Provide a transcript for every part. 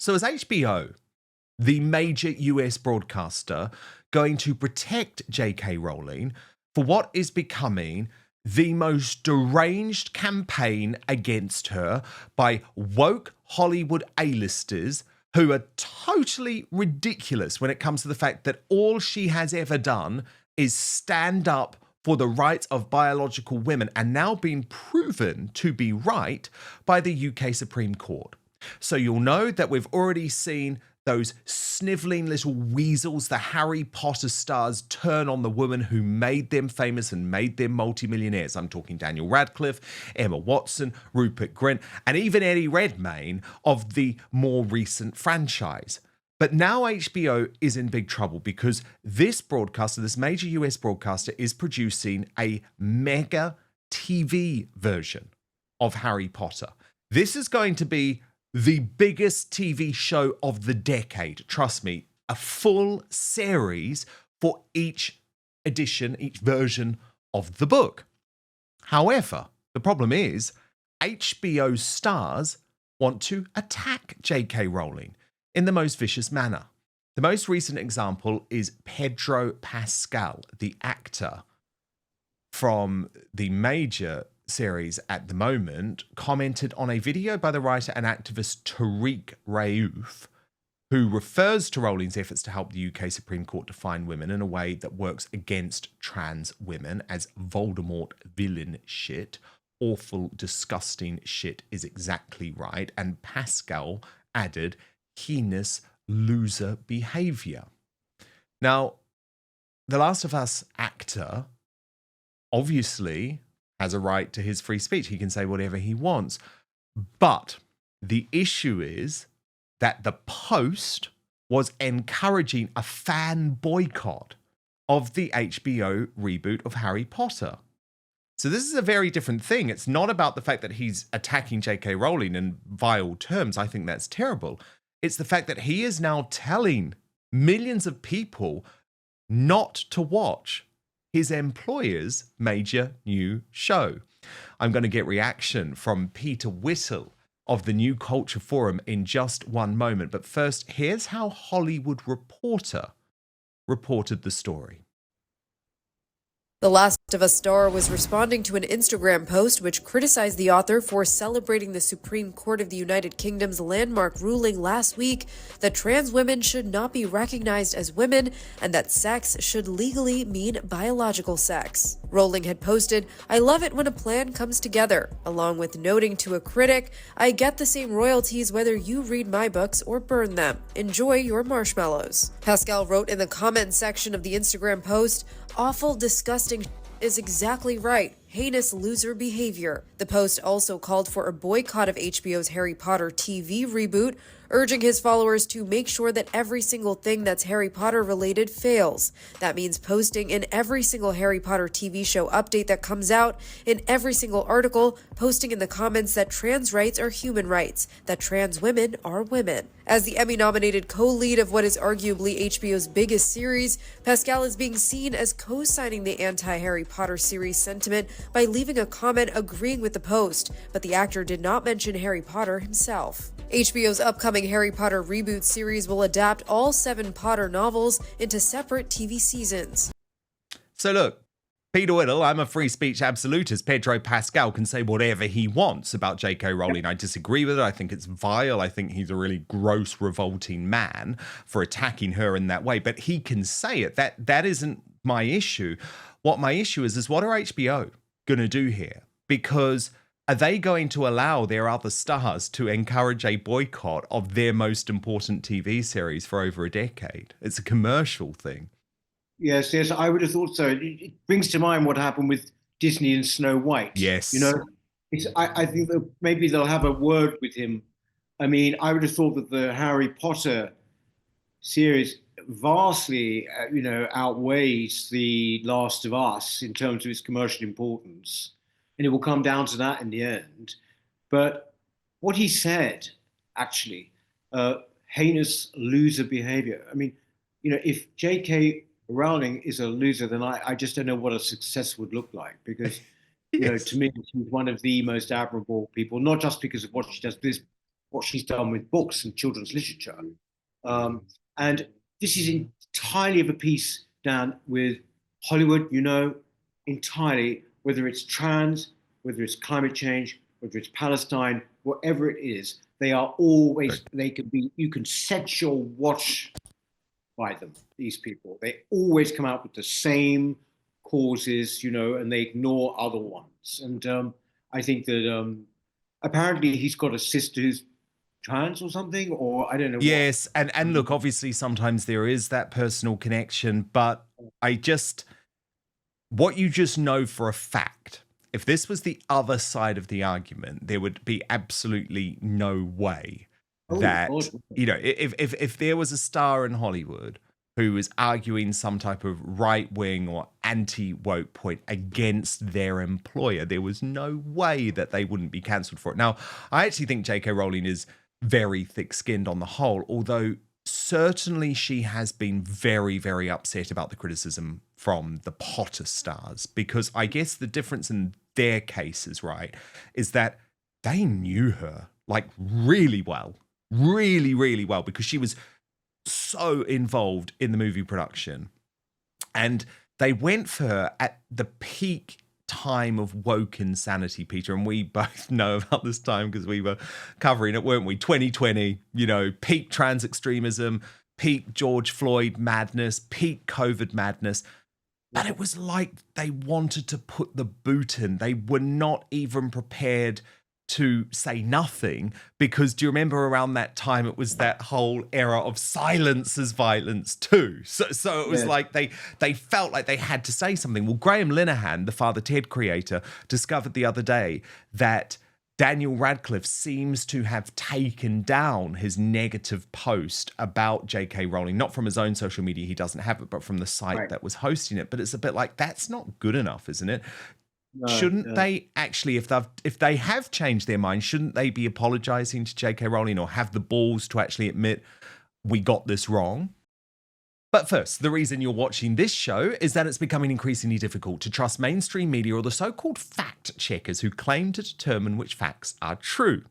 So is HBO, the major US broadcaster, going to protect JK Rowling for what is becoming the most deranged campaign against her by woke Hollywood A-listers who are totally ridiculous when it comes to the fact that all she has ever done is stand up for the rights of biological women, and now being proven to be right by the UK Supreme Court. So you'll know that we've already seen those snivelling little weasels, the Harry Potter stars, turn on the woman who made them famous and made them multimillionaires. I'm talking Daniel Radcliffe, Emma Watson, Rupert Grint, and even Eddie Redmayne of the more recent franchise. But now HBO is in big trouble because this broadcaster, this major US broadcaster, is producing a mega TV version of Harry Potter. This is going to be the biggest TV show of the decade. Trust me, a full series for each edition, each version of the book. However, the problem is HBO stars want to attack JK Rowling in the most vicious manner. The most recent example is Pedro Pascal, the actor from the major series at the moment, commented on a video by the writer and activist Tariq Raouf, who refers to Rowling's efforts to help the UK Supreme Court define women in a way that works against trans women as Voldemort villain shit. Awful, disgusting shit is exactly right. And Pascal added, heinous loser behavior. Now, The Last of Us actor obviously has a right to his free speech. He can say whatever he wants. But the issue is that the post was encouraging a fan boycott of the HBO reboot of Harry Potter. So this is a very different thing. It's not about the fact that he's attacking JK Rowling in vile terms. I think that's terrible. It's the fact that he is now telling millions of people not to watch his employer's major new show. I'm going to get reaction from Peter Whittle of the New Culture Forum in just one moment. But first, here's how Hollywood Reporter reported the story. The Last of Us star was responding to an Instagram post which criticized the author for celebrating the Supreme Court of the United Kingdom's landmark ruling last week that trans women should not be recognized as women and that sex should legally mean biological sex. Rowling had posted, "I love it when a plan comes together," along with noting to a critic, "I get the same royalties whether you read my books or burn them. Enjoy your marshmallows." Pascal wrote in the comment section of the Instagram post, "Awful, disgusting is exactly right. Heinous loser behavior." The post also called for a boycott of HBO's Harry Potter TV reboot, urging his followers to make sure that every single thing that's Harry Potter related fails. That means posting in every single Harry Potter TV show update that comes out, in every single article, posting in the comments that trans rights are human rights, that trans women are women. As the Emmy-nominated co-lead of what is arguably HBO's biggest series, Pascal is being seen as co-signing the anti-Harry Potter series sentiment by leaving a comment agreeing with the post, but the actor did not mention Harry Potter himself. HBO's upcoming Harry Potter reboot series will adapt all 7 Potter novels into separate TV seasons. So look, Peter Whittle, I'm a free speech absolutist. Pedro Pascal can say whatever he wants about JK Rowling. I disagree with it. I think it's vile. I think he's a really gross, revolting man for attacking her in that way. But he can say it. That isn't my issue. What my issue is what are HBO going to do here? Because are they going to allow their other stars to encourage a boycott of their most important TV series for over a decade? It's a commercial thing. Yes, I would have thought so. It brings to mind what happened with Disney and Snow White. Yes. You know, I think that maybe they'll have a word with him. I mean, I would have thought that the Harry Potter series vastly, outweighs The Last of Us in terms of its commercial importance. And it will come down to that in the end. But what he said, actually, heinous loser behavior. I mean, if JK Rowling is a loser, then I just don't know what a success would look like. Because, Yes. to me, she's one of the most admirable people, not just because of what she does, but what she's done with books and children's literature. And this is entirely of a piece, Dan, with Hollywood, entirely, whether it's trans, whether it's climate change, whether it's Palestine, whatever it is, they are always, you can set your watch by them, these people. They always come out with the same causes, and they ignore other ones. And I think that apparently he's got a sister who's trans or something, or I don't know. Yes, and look, obviously sometimes there is that personal connection, but what you just know for a fact, if this was the other side of the argument, there would be absolutely no way that, if there was a star in Hollywood who was arguing some type of right-wing or anti-woke point against their employer, there was no way that they wouldn't be cancelled for it. Now, I actually think JK Rowling is very thick-skinned on the whole, although certainly she has been very, very upset about the criticism from the Potter stars, because I guess the difference in their cases, right, is that they knew her like really well, because she was so involved in the movie production. And they went for her at the peak time of woke insanity, Peter, and we both know about this time because we were covering it, weren't we? 2020, peak trans extremism, peak George Floyd madness, peak COVID madness. But it was like they wanted to put the boot in. They were not even prepared to say nothing, because do you remember around that time it was that whole era of silence as violence too? So it was like they felt like they had to say something. Well, Graham Linehan, the Father Ted creator, discovered the other day that Daniel Radcliffe seems to have taken down his negative post about JK Rowling, not from his own social media, he doesn't have it, but from the site that was hosting it. But it's a bit like, that's not good enough, isn't it? Shouldn't they actually, if they have changed their mind, shouldn't they be apologizing to JK Rowling or have the balls to actually admit we got this wrong? But first, the reason you're watching this show is that it's becoming increasingly difficult to trust mainstream media or the so-called fact checkers who claim to determine which facts are true.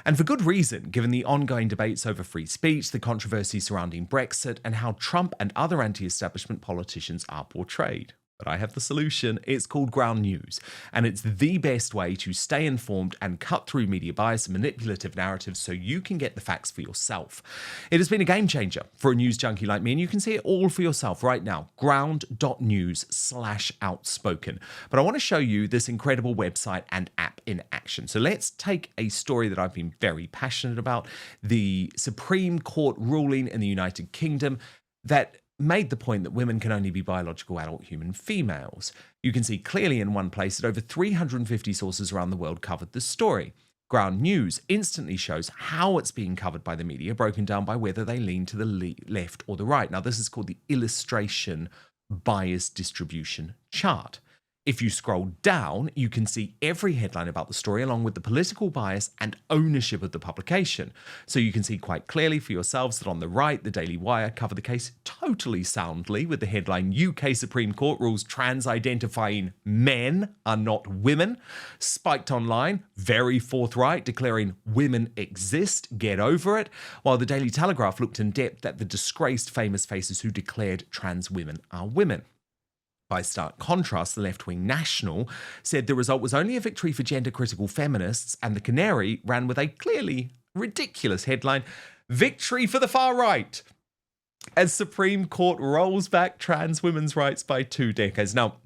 And for good reason, given the ongoing debates over free speech, the controversy surrounding Brexit, and how Trump and other anti-establishment politicians are portrayed. But I have the solution. It's called Ground News, and it's the best way to stay informed and cut through media bias and manipulative narratives so you can get the facts for yourself. It has been a game changer for a news junkie like me, and you can see it all for yourself right now. ground.news/outspoken. But I want to show you this incredible website and app in action. So let's take a story that I've been very passionate about, the Supreme Court ruling in the United Kingdom that made the point that women can only be biological adult human females. You can see clearly in one place that over 350 sources around the world covered this story. Ground News instantly shows how it's being covered by the media, broken down by whether they lean to the left or the right. Now, this is called the illustration bias distribution chart. If you scroll down, you can see every headline about the story along with the political bias and ownership of the publication. So you can see quite clearly for yourselves that on the right, the Daily Wire cover the case totally soundly with the headline, UK Supreme Court rules trans-identifying men are not women. Spiked Online, very forthright, declaring women exist, get over it. While the Daily Telegraph looked in depth at the disgraced famous faces who declared trans women are women. By stark contrast, the left-wing National said the result was only a victory for gender-critical feminists, and the Canary ran with a clearly ridiculous headline, "Victory for the far right," as Supreme Court rolls back trans women's rights by 2 decades. Now,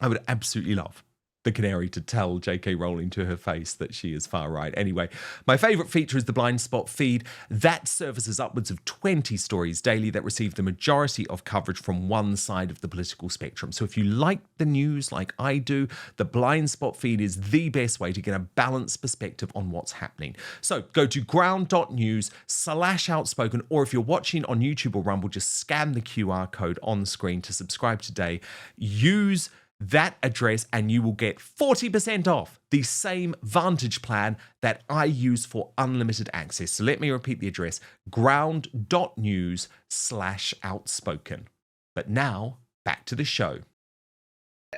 I would absolutely love the Canary to tell JK Rowling to her face that she is far right. Anyway, my favourite feature is the blind spot feed. That services upwards of 20 stories daily that receive the majority of coverage from one side of the political spectrum. So if you like the news like I do, the blind spot feed is the best way to get a balanced perspective on what's happening. So go to ground.news/outspoken, or if you're watching on YouTube or Rumble, just scan the QR code on the screen to subscribe today. Use that address and you will get 40% off the same Vantage plan that I use for unlimited access. So let me repeat the address, ground.news/outspoken. But now back to the show.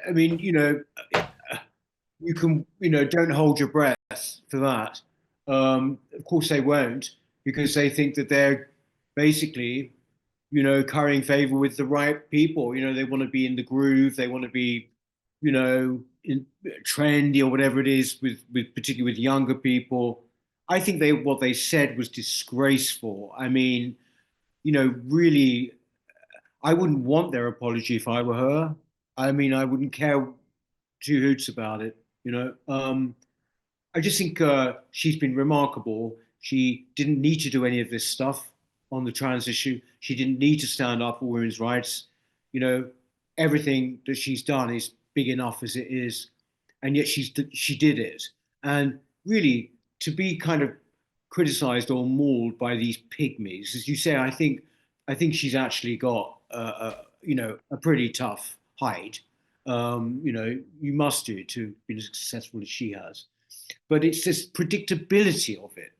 I mean, you can, don't hold your breath for that. Of course, they won't, because they think that they're basically, currying favor with the right people. They want to be in the groove. They want to be, trendy or whatever it is, with particularly with younger people. I think what they said was disgraceful. I mean, really, I wouldn't want their apology if I were her. I mean, I wouldn't care two hoots about it. I just think she's been remarkable. She didn't need to do any of this stuff on the trans issue. She didn't need to stand up for women's rights. You know, everything that she's done is big enough as it is, and yet she did it. And really, to be kind of criticised or mauled by these pygmies, as you say, I think she's actually got a pretty tough hide. You must do to be as successful as she has. But it's this predictability of it.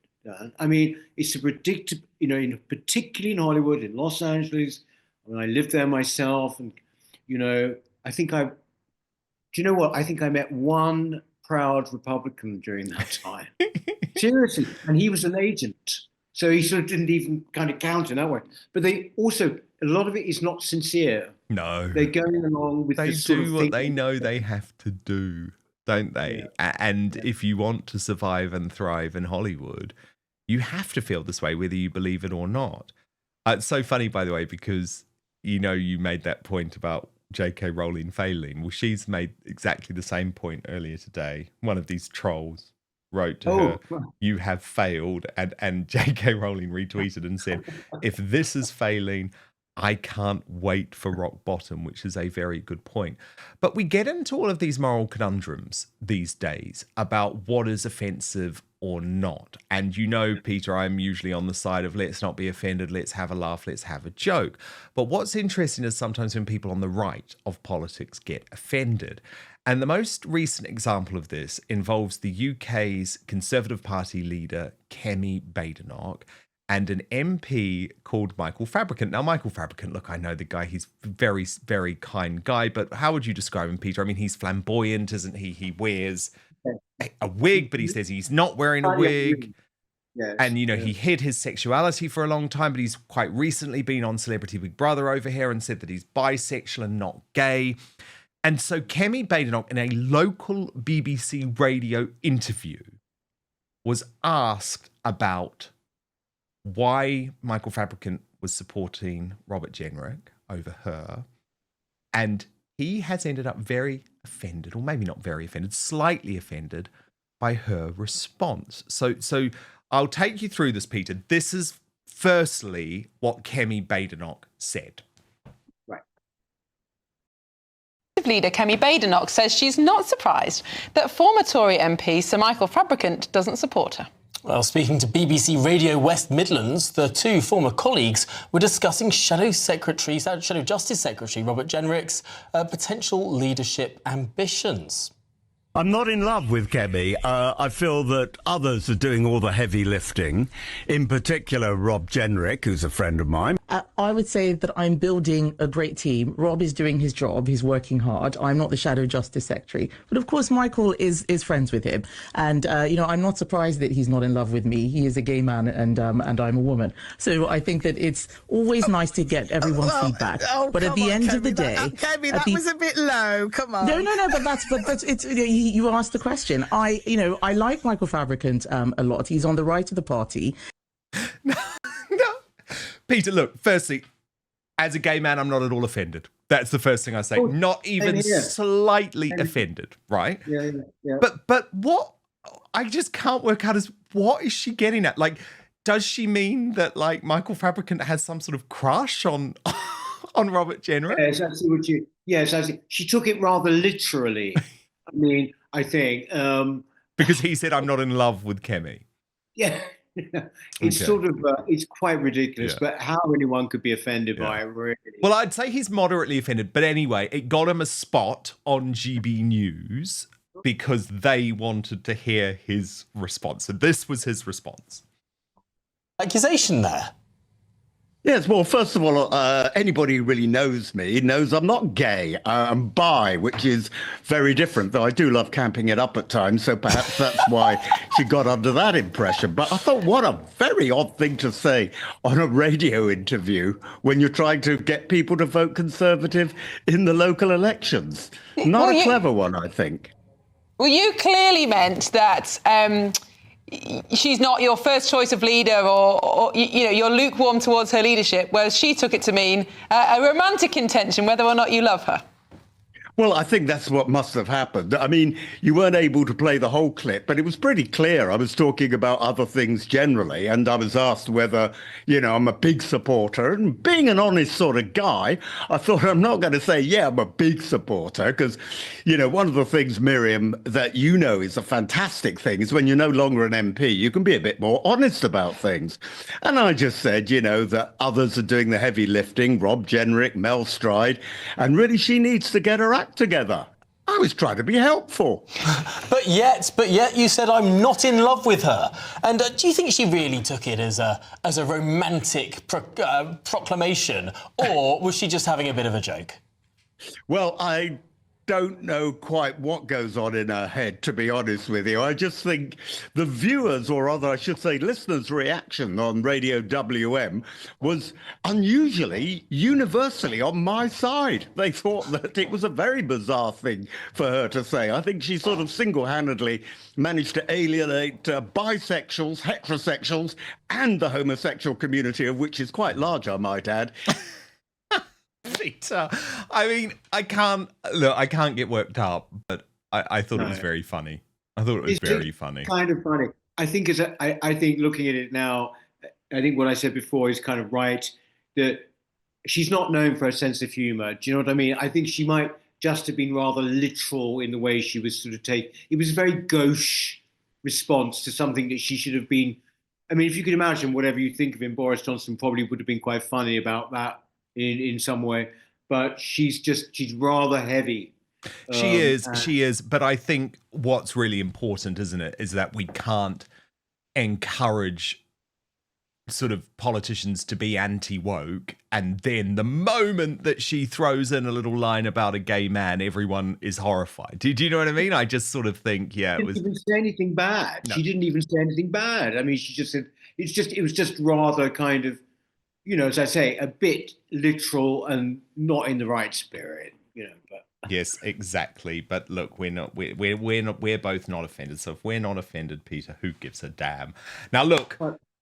I mean, it's a particularly in Hollywood, in Los Angeles. I mean, I lived there myself, and I think do you know what? I think I met one proud Republican during that time. Seriously, and he was an agent, so he sort of didn't even kind of count in that way. But they also, a lot of it is not sincere. No, they're going along with they the sort do of what thing they know they have to do, don't they? And if you want to survive and thrive in Hollywood, you have to feel this way, whether you believe it or not. It's so funny, by the way, because you made that point about JK Rowling failing. Well, she's made exactly the same point earlier today. One of these trolls wrote to her, "You have failed," and JK Rowling retweeted and said, "If this is failing, I can't wait for rock bottom," which is a very good point. But we get into all of these moral conundrums these days about what is offensive or not. And Peter, I'm usually on the side of let's not be offended, let's have a laugh, let's have a joke. But what's interesting is sometimes when people on the right of politics get offended. And the most recent example of this involves the UK's Conservative Party leader, Kemi Badenoch, and an MP called Michael Fabricant. Now, Michael Fabricant, look, I know the guy, he's a very, very kind guy, but how would you describe him, Peter? I mean, he's flamboyant, isn't he? He wears a wig, but he says he's not wearing a wig. Yes, and, he hid his sexuality for a long time, but he's quite recently been on Celebrity Big Brother over here and said that he's bisexual and not gay. And so Kemi Badenoch, in a local BBC radio interview, was asked about why Michael Fabricant was supporting Robert Jenrick over her. And he has ended up very offended, or maybe not very offended, slightly offended by her response. So I'll take you through this, Peter. This is firstly what Kemi Badenoch said. Right. Leader Kemi Badenoch says she's not surprised that former Tory MP Sir Michael Fabricant doesn't support her. Well, speaking to BBC Radio West Midlands, the two former colleagues were discussing Shadow Justice Secretary Robert Jenrick's potential leadership ambitions. I'm not in love with Kemi. I feel that others are doing all the heavy lifting, in particular Rob Jenrick, who's a friend of mine. I would say that I'm building a great team. Rob is doing his job. He's working hard. I'm not the Shadow Justice Secretary. But of course, Michael is friends with him. And, I'm not surprised that he's not in love with me. He is a gay man and I'm a woman. So I think that it's always nice to get everyone's feedback. But at the end of the day... Kemi, that was a bit low. Come on. No, but that's it's... You asked the question. I like Michael Fabricant a lot. He's on the right of the party. No. Peter, look, firstly, as a gay man, I'm not at all offended. That's the first thing I say. Not even slightly offended, right? Yeah. But what I just can't work out is what is she getting at? Like, does she mean that like Michael Fabricant has some sort of crush on Robert Jenrick? Yes, actually, she took it rather literally. I mean, I think because he said, "I'm not in love with Kemi." Yeah. It's sort of it's quite ridiculous, but how anyone could be offended by it, really? Well, I'd say he's moderately offended, but anyway, it got him a spot on GB News because they wanted to hear his response. So this was his response. Accusation there. Yes, well, first of all, anybody who really knows me knows I'm not gay. I'm bi, which is very different, though I do love camping it up at times, so perhaps that's why she got under that impression. But I thought, what a very odd thing to say on a radio interview when you're trying to get people to vote Conservative in the local elections. Not a clever one, I think. Well, you clearly meant that she's not your first choice of leader, or you're lukewarm towards her leadership, whereas she took it to mean a romantic intention, whether or not you love her. Well, I think that's what must have happened. I mean, you weren't able to play the whole clip, but it was pretty clear. I was talking about other things generally, and I was asked whether, I'm a big supporter. And being an honest sort of guy, I thought I'm not going to say, yeah, I'm a big supporter, because, one of the things, Miriam, that is a fantastic thing is when you're no longer an MP, you can be a bit more honest about things. And I just said, that others are doing the heavy lifting, Rob Jenrick, Mel Stride, and really she needs to get her act together. I was trying to be helpful. But yet you said I'm not in love with her. And do you think she really took it as a romantic proclamation, or was she just having a bit of a joke? Well, I don't know quite what goes on in her head, to be honest with you. I just think the viewers, or rather I should say listeners' reaction on Radio WM was unusually, universally on my side. They thought that it was a very bizarre thing for her to say. I think she sort of single-handedly managed to alienate bisexuals, heterosexuals, and the homosexual community, of which is quite large, I might add. Peter, I mean, I can't get worked up, but I thought it was very funny. I thought it was very funny. Kind of funny. I think I think looking at it now, I think what I said before is kind of right, that she's not known for her sense of humor. Do you know what I mean? I think she might just have been rather literal in the way she was sort of it was a very gauche response to something that she should have been. I mean, if you could imagine, whatever you think of him, Boris Johnson probably would have been quite funny about that in some way, but she's rather heavy. She is. But I think what's really important, isn't it, is that we can't encourage sort of politicians to be anti-woke, and then the moment that she throws in a little line about a gay man, everyone is horrified. Do you know what I mean? I just sort of think, yeah, it was. She didn't even say anything bad. No. She didn't even say anything bad. I mean, she just said it was just rather kind of, as I say, a bit literal and not in the right spirit, But yes, exactly. But look, we're both not offended. So if we're not offended, Peter, who gives a damn? Now, look,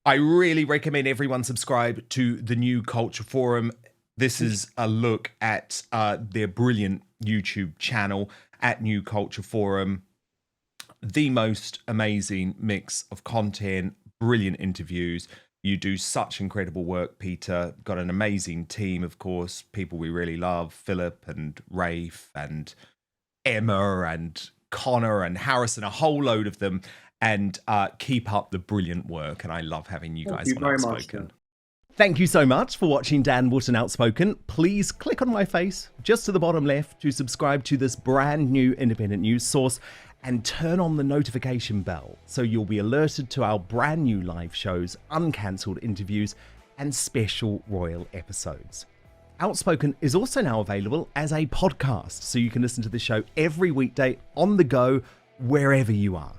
I really recommend everyone subscribe to the New Culture Forum. This is a look at their brilliant YouTube channel at New Culture Forum. The most amazing mix of content, brilliant interviews. You do such incredible work, Peter. Got an amazing team, of course, people we really love, Philip and Rafe and Emma and Connor and Harrison, a whole load of them. And keep up the brilliant work. And I love having you guys on Outspoken. Thank you so much for watching Dan Wootton Outspoken. Please click on my face just to the bottom left to subscribe to this brand new independent news source, and turn on the notification bell so you'll be alerted to our brand new live shows, uncancelled interviews, and special royal episodes. Outspoken is also now available as a podcast, so you can listen to the show every weekday on the go, wherever you are.